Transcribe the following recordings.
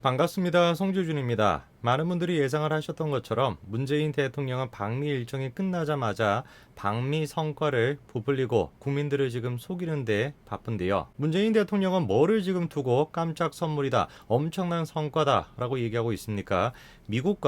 반갑습니다. 송주준입니다. 많은 분들이 예상을 하셨던 것처럼 문재인 대통령은 방미 일정이 끝나자마자 방미 성과를 부풀리고 국민들을 지금 속이는데 바쁜데요. 문재인 대통령은 뭐를 지금 두고 깜짝 선물이다, 엄청난 성과다 라고 얘기하고 있습니까? 미국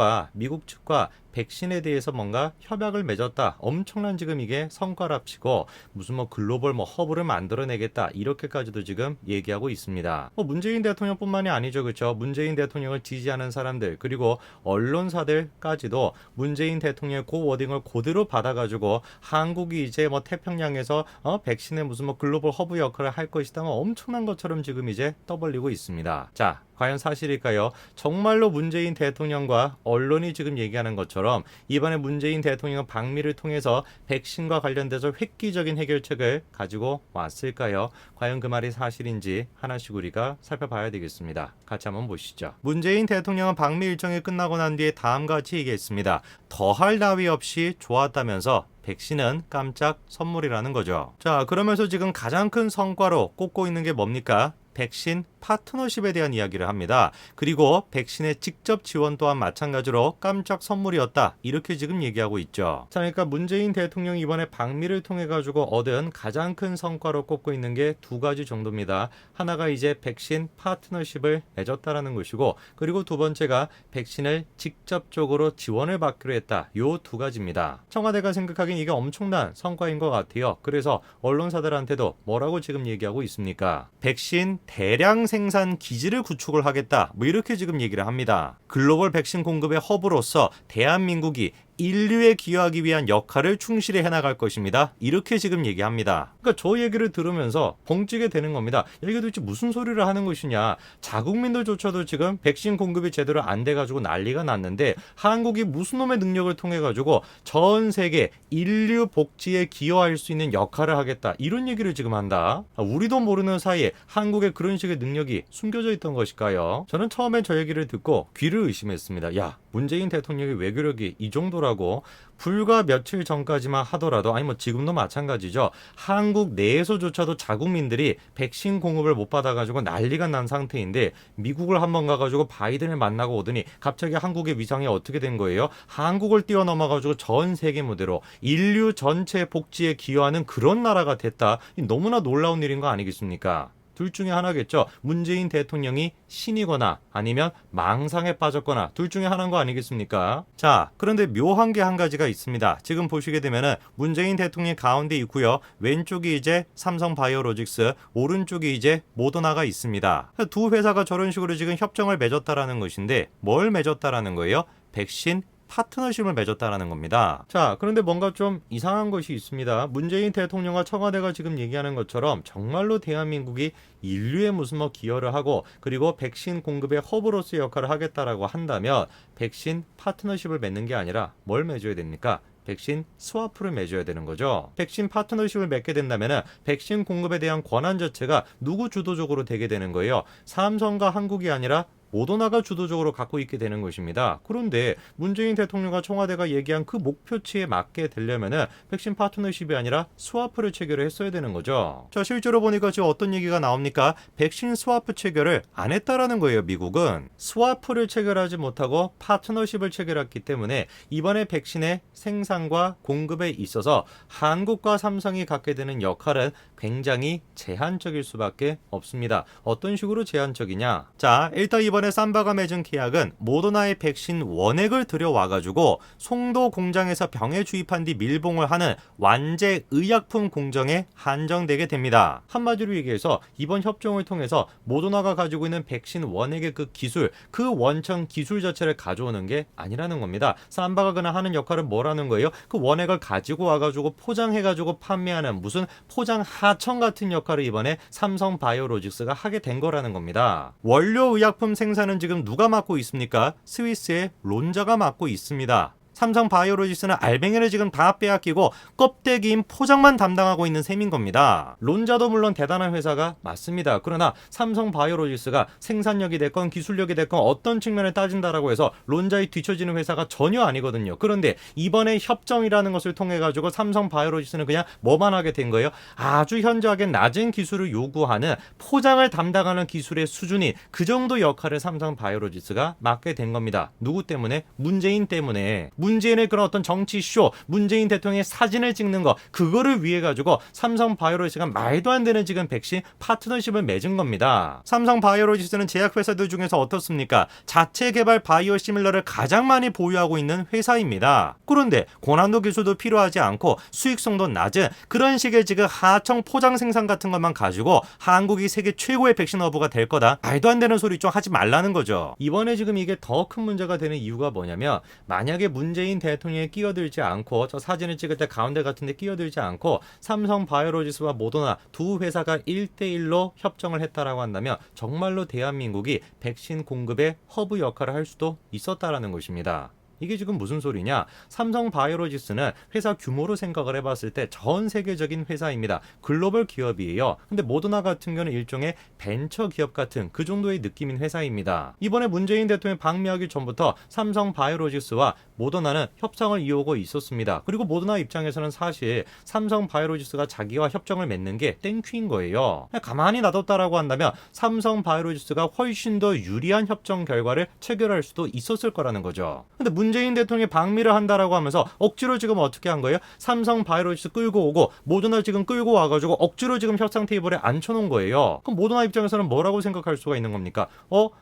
측과 백신에 대해서 뭔가 협약을 맺었다. 엄청난 지금 이게 성과랍치고 무슨 글로벌 허브를 만들어내겠다. 이렇게까지도 지금 얘기하고 있습니다. 문재인 대통령뿐만이 아니죠. 그렇죠? 문재인 대통령을 지지하는 사람들 그리고 언론사들까지도 문재인 대통령의 그 워딩을 그대로 받아가지고 한국이 이제 태평양에서 백신의 무슨 글로벌 허브 역할을 할 것이다. 엄청난 것처럼 지금 이제 떠벌리고 있습니다. 자, 과연 사실일까요? 정말로 문재인 대통령과 언론이 지금 얘기하는 것처럼 이번에 문재인 대통령은 방미를 통해서 백신과 관련돼서 획기적인 해결책을 가지고 왔을까요? 과연 그 말이 사실인지 하나씩 우리가 살펴봐야 되겠습니다. 같이 한번 보시죠. 문재인 대통령은 방미 일정이 끝나고 난 뒤에 다음과 같이 얘기했습니다. 더할 나위 없이 좋았다면서 백신은 깜짝 선물이라는 거죠. 자, 그러면서 지금 가장 큰 성과로 꼽고 있는 게 뭡니까? 백신 파트너십에 대한 이야기를 합니다. 그리고 백신의 직접 지원 또한 마찬가지로 깜짝 선물이었다. 이렇게 지금 얘기하고 있죠. 자, 그러니까 문재인 대통령이 이번에 방미를 통해 가지고 얻은 가장 큰 성과로 꼽고 있는 게 두 가지 정도입니다. 하나가 이제 백신 파트너십을 맺었다라는 것이고, 그리고 두 번째가 백신을 직접적으로 지원을 받기로 했다. 요 두 가지입니다. 청와대가 생각하기엔 이게 엄청난 성과인 것 같아요. 그래서 언론사들한테도 뭐라고 지금 얘기하고 있습니까? 백신 대량 생산 기지를 구축을 하겠다. 이렇게 지금 얘기를 합니다. 글로벌 백신 공급의 허브로서 대한민국이 인류에 기여하기 위한 역할을 충실히 해나갈 것입니다. 이렇게 지금 얘기합니다. 그러니까 저 얘기를 들으면서 벙찌게 되는 겁니다. 이게 도대체 무슨 소리를 하는 것이냐. 자국민들조차도 지금 백신 공급이 제대로 안 돼가지고 난리가 났는데 한국이 무슨 놈의 능력을 통해 가지고 전 세계 인류 복지에 기여할 수 있는 역할을 하겠다. 이런 얘기를 지금 한다. 우리도 모르는 사이에 한국에 그런 식의 능력이 숨겨져 있던 것일까요? 저는 처음엔 저 얘기를 듣고 귀를 의심했습니다. 야, 문재인 대통령의 외교력이 이 정도라고? 불과 며칠 전까지만 하더라도 아니 지금도 마찬가지죠. 한국 내에서조차도 자국민들이 백신 공급을 못 받아가지고 난리가 난 상태인데 미국을 한번 가가지고 바이든을 만나고 오더니 갑자기 한국의 위상이 어떻게 된 거예요? 한국을 뛰어넘어가지고 전 세계 무대로 인류 전체 복지에 기여하는 그런 나라가 됐다. 너무나 놀라운 일인 거 아니겠습니까? 둘 중에 하나겠죠. 문재인 대통령이 신이거나 아니면 망상에 빠졌거나 둘 중에 하나인 거 아니겠습니까? 자, 그런데 묘한 게 한 가지가 있습니다. 지금 보시게 되면은 문재인 대통령이 가운데 있고요. 왼쪽이 이제 삼성바이오로직스, 오른쪽이 이제 모더나가 있습니다. 두 회사가 저런 식으로 지금 협정을 맺었다라는 것인데 뭘 맺었다라는 거예요? 백신 파트너십을 맺었다라는 겁니다. 자, 그런데 뭔가 좀 이상한 것이 있습니다. 문재인 대통령과 청와대가 지금 얘기하는 것처럼 정말로 대한민국이 인류에 무슨 기여를 하고 그리고 백신 공급의 허브로서의 역할을 하겠다라고 한다면 백신 파트너십을 맺는 게 아니라 뭘 맺어야 됩니까? 백신 스와프를 맺어야 되는 거죠. 백신 파트너십을 맺게 된다면 백신 공급에 대한 권한 자체가 누구 주도적으로 되게 되는 거예요. 삼성과 한국이 아니라 모더나가 주도적으로 갖고 있게 되는 것입니다. 그런데 문재인 대통령과 청와대가 얘기한 그 목표치에 맞게 되려면은 백신 파트너십이 아니라 스와프를 체결을 했어야 되는 거죠. 자, 실제로 보니까 지금 어떤 얘기가 나옵니까? 백신 스와프 체결을 안 했다라는 거예요. 미국은 스와프를 체결하지 못하고 파트너십을 체결했기 때문에 이번에 백신의 생산과 공급에 있어서 한국과 삼성이 갖게 되는 역할은 굉장히 제한적일 수밖에 없습니다. 어떤 식으로 제한적이냐? 자, 일단 이번에 삼바가 맺은 계약은 모더나의 백신 원액을 들여와가지고 송도 공장에서 병에 주입한 뒤 밀봉을 하는 완제 의약품 공정에 한정되게 됩니다. 한마디로 얘기해서 이번 협정을 통해서 모더나가 가지고 있는 백신 원액의 그 기술, 그 원천 기술 자체를 가져오는 게 아니라는 겁니다. 삼바가 그냥 하는 역할은 뭐라는 거예요? 그 원액을 가지고 와가지고 포장해가지고 판매하는 무슨 포장 하청 같은 역할을 이번에 삼성바이오로직스가 하게 된 거라는 겁니다. 원료 의약품 생산은 지금 누가 맡고 있습니까? 스위스의 론자가 맡고 있습니다. 삼성 바이오로직스는 알맹이를 지금 다 빼앗기고 껍데기인 포장만 담당하고 있는 셈인 겁니다. 론자도 물론 대단한 회사가 맞습니다. 그러나 삼성 바이오로직스가 생산력이 됐건 기술력이 됐건 어떤 측면을 따진다라고 해서 론자에 뒤처지는 회사가 전혀 아니거든요. 그런데 이번에 협정이라는 것을 통해 가지고 삼성 바이오로직스는 그냥 뭐만 하게 된 거예요? 아주 현저하게 낮은 기술을 요구하는 포장을 담당하는 기술의 수준이 그 정도 역할을 삼성 바이오로직스가 맡게 된 겁니다. 누구 때문에? 문재인 때문에. 문재인의 그런 어떤 정치쇼, 문재인 대통령의 사진을 찍는 거, 그거를 위해 가지고 삼성 바이오로직스가 말도 안 되는 지금 백신 파트너십을 맺은 겁니다. 삼성 바이오로직스는 제약회사들 중에서 어떻습니까? 자체 개발 바이오 시밀러를 가장 많이 보유하고 있는 회사입니다. 그런데 고난도 기술도 필요하지 않고 수익성도 낮은 그런 식의 지금 하청 포장 생산 같은 것만 가지고 한국이 세계 최고의 백신 허브가 될 거다. 말도 안 되는 소리 좀 하지 말라는 거죠. 이번에 지금 이게 더 큰 문제가 되는 이유가 뭐냐면, 만약에 문재인 대통령이 끼어들지 않고, 저 사진을 찍을 때 가운데 같은 데 끼어들지 않고 삼성 바이오로직스와 모더나 두 회사가 1대1로 협정을 했다라고 한다면 정말로 대한민국이 백신 공급의 허브 역할을 할 수도 있었다라는 것입니다. 이게 지금 무슨 소리냐? 삼성 바이오로직스는 회사 규모로 생각을 해봤을 때 전 세계적인 회사입니다. 글로벌 기업이에요. 근데 모더나 같은 경우는 일종의 벤처 기업 같은 그 정도의 느낌인 회사입니다. 이번에 문재인 대통령이 방미하기 전부터 삼성 바이오로직스와 모더나는 협상을 이어오고 있었습니다. 그리고 모더나 입장에서는 사실 삼성 바이오로직스가 자기와 협정을 맺는 게 땡큐인 거예요. 가만히 놔뒀다라고 한다면 삼성 바이오로직스가 훨씬 더 유리한 협정 결과를 체결할 수도 있었을 거라는 거죠. 근데 문재인 대통령이 방미를 한다라고 하면서 억지로 지금 어떻게 한 거예요? 삼성 바이오로직스 끌고 오고 모더나 지금 끌고 와가지고 억지로 지금 협상 테이블에 앉혀놓은 거예요. 그럼 모더나 입장에서는 뭐라고 생각할 수가 있는 겁니까?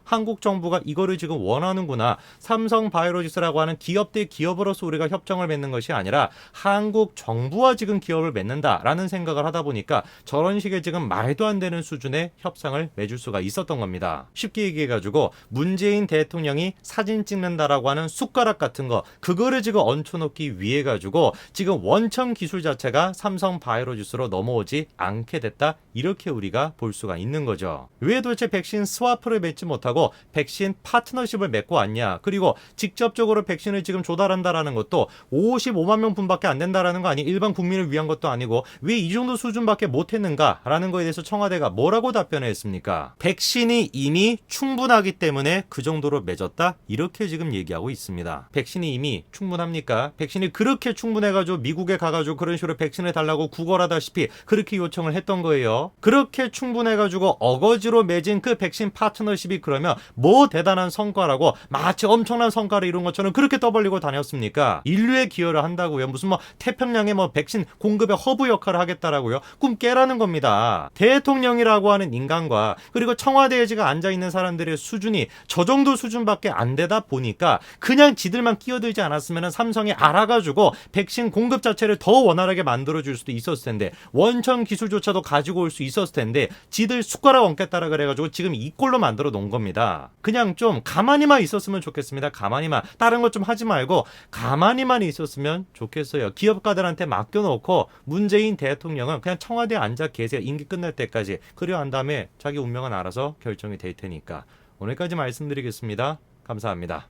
한국 정부가 이거를 지금 원하는구나. 삼성 바이오로직스라고 하는 기업 대 기업으로서 우리가 협정을 맺는 것이 아니라 한국 정부와 지금 기업을 맺는다라는 생각을 하다 보니까 저런 식의 지금 말도 안 되는 수준의 협상을 맺을 수가 있었던 겁니다. 쉽게 얘기해가지고 문재인 대통령이 사진 찍는다라고 하는 숟가락 같은 거, 그거를 지금 얹혀놓기 위해 가지고 지금 원천 기술 자체가 삼성 바이오로직스로 넘어오지 않게 됐다, 이렇게 우리가 볼 수가 있는 거죠. 왜 도대체 백신 스와프를 맺지 못하고 백신 파트너십을 맺고 왔냐? 그리고 직접적으로 백신을 지금 조달한다라는 것도 55만 명 분밖에 안 된다라는 거 아니, 일반 국민을 위한 것도 아니고 왜 이 정도 수준밖에 못했는가라는 거에 대해서 청와대가 뭐라고 답변했습니까? 백신이 이미 충분하기 때문에 그 정도로 맺었다, 이렇게 지금 얘기하고 있습니다. 백신이 이미 충분합니까? 백신이 그렇게 충분해가지고 미국에 가가지고 그런 식으로 백신을 달라고 구걸하다시피 그렇게 요청을 했던 거예요. 그렇게 충분해가지고 어거지로 맺은 그 백신 파트너십이 그러면 뭐 대단한 성과라고 마치 엄청난 성과를 이룬 것처럼 그렇게 떠벌리고 다녔습니까? 인류에 기여를 한다고요? 무슨 태평양의 백신 공급의 허브 역할을 하겠다라고요? 꿈 깨라는 겁니다. 대통령이라고 하는 인간과 그리고 청와대에 지금 앉아있는 사람들의 수준이 저 정도 수준밖에 안 되다 보니까 그냥 지들만 끼어들지 않았으면 삼성이 알아가지고 백신 공급 자체를 더 원활하게 만들어줄 수도 있었을 텐데, 원천 기술조차도 가지고 올 수 있었을 텐데 지들 숟가락 얹겠다라 그래가지고 지금 이 꼴로 만들어 놓은 겁니다. 그냥 좀 가만히만 있었으면 좋겠습니다. 가만히만. 다른 것 좀 하지 말고 가만히만 있었으면 좋겠어요. 기업가들한테 맡겨놓고 문재인 대통령은 그냥 청와대에 앉아 계세요. 임기 끝날 때까지. 그려 한 다음에 자기 운명은 알아서 결정이 될 테니까. 오늘까지 말씀드리겠습니다. 감사합니다.